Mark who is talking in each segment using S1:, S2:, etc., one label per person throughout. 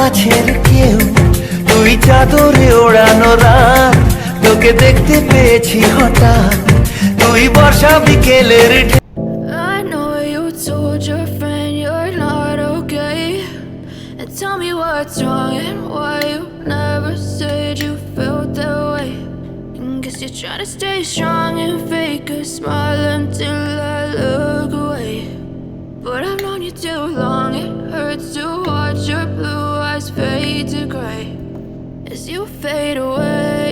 S1: কাছের কেউ, তুই চাদরে ওড়ানো রাত, তোকে দেখতে পেয়েছি হঠাৎ, তুই বর্ষা বিকেলের
S2: I know you told your friend you're not okay, and tell me what's wrong and why you never said you felt that way. Guess you're trying to stay strong and fake a smile until I look away. But I've known you too long, it hurts to watch your blue eyes fade to gray as you fade away,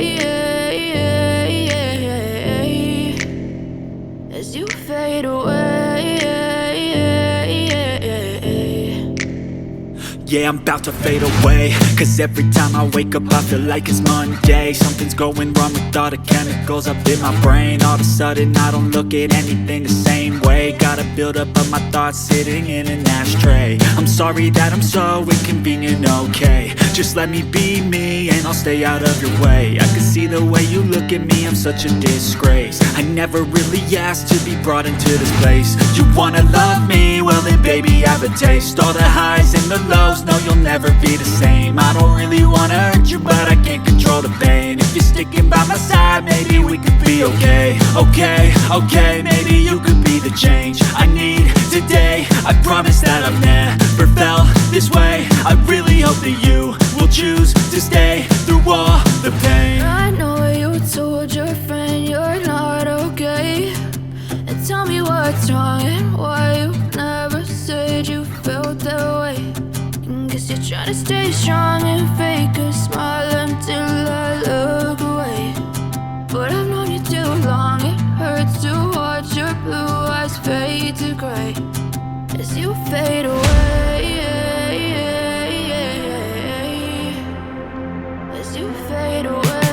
S2: as you fade away.
S3: Yeah, I'm about to fade away, cause every time I wake up I feel like it's Monday. Something's going wrong with all the chemicals up in my brain. All of a sudden I don't look at anything the same way. Got a build up of my thoughts sitting in an ashtray. I'm sorry that I'm so inconvenient, okay. Just let me be me and I'll stay out of your way. I can see the way you look at me, I'm such a disgrace. I never really asked to be brought into this place. You wanna love me? Well then baby have a taste. All the highs and the lows, no you'll never be the same. I don't really wanna hurt you but I can't control the pain. If you're sticking by my side maybe we could be okay. Okay, maybe you could be the change I need today. I promise that I've never felt this way. I really hope that you will choose to stay through all the pain.
S2: I know you told your friend you're not okay, and tell me what's wrong and why you never said you felt that way. Guess you're trying to stay strong and fake a smile until I look away. But I've known you too long, it hurts to watch your blue eyes fade to gray as you fade away, as you fade away,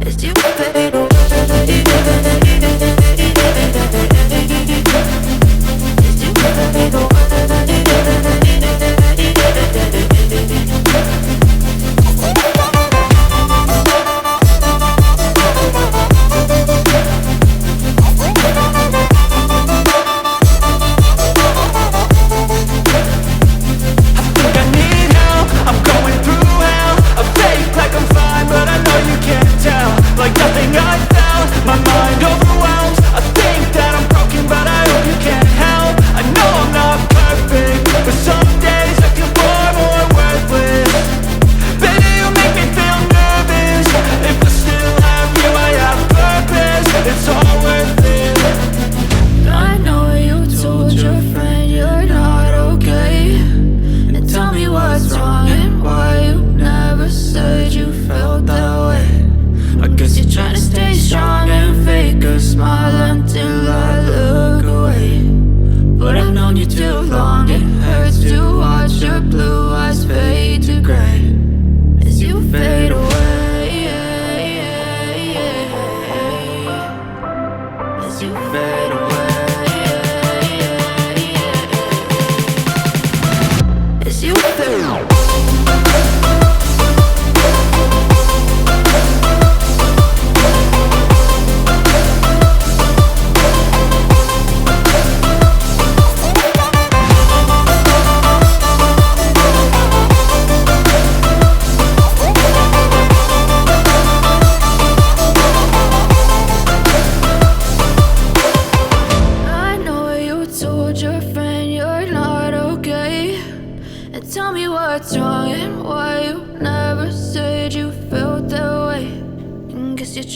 S2: as you fade away.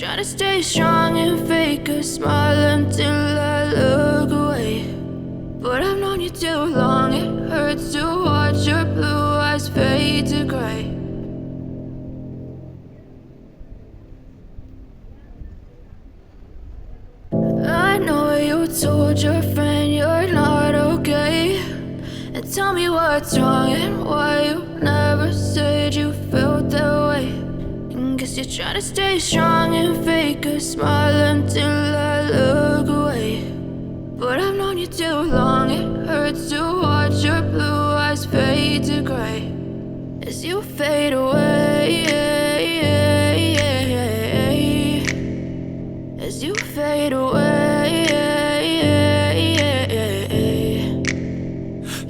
S2: Try to stay strong and fake a smile until I look away. But I've known you too long, it hurts to watch your blue eyes fade to gray. I know you told your friend you're not okay, and tell me what's wrong and why you never said you felt that way. Guess you're trying to stay strong and fake a smile until I look away. But I've known you too long, it hurts to watch your blue eyes fade to gray as you fade away, as you fade away,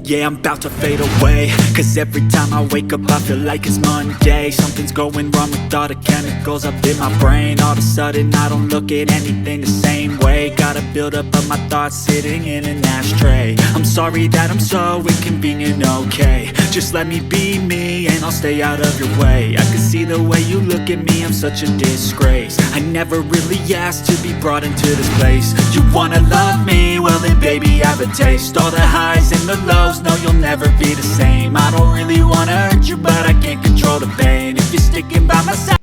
S3: Yeah, I'm about to fade away. Cause every time I wake up I feel like it's Monday. Something's going wrong with all the chemicals up in my brain. All of a sudden I don't look at anything the same way. Got a buildup of my thoughts sitting in an ashtray. I'm sorry that I'm so inconvenient, okay. Just let me be me and I'll stay out of your way. I can see the way you look at me, I'm such a disgrace. I never really asked to be brought into this place. You wanna love me? Well then baby I have a taste. All the highs and the lows, no you'll never be the same. I don't really wanna hurt you but I can't control the pain. If you're sticking by my side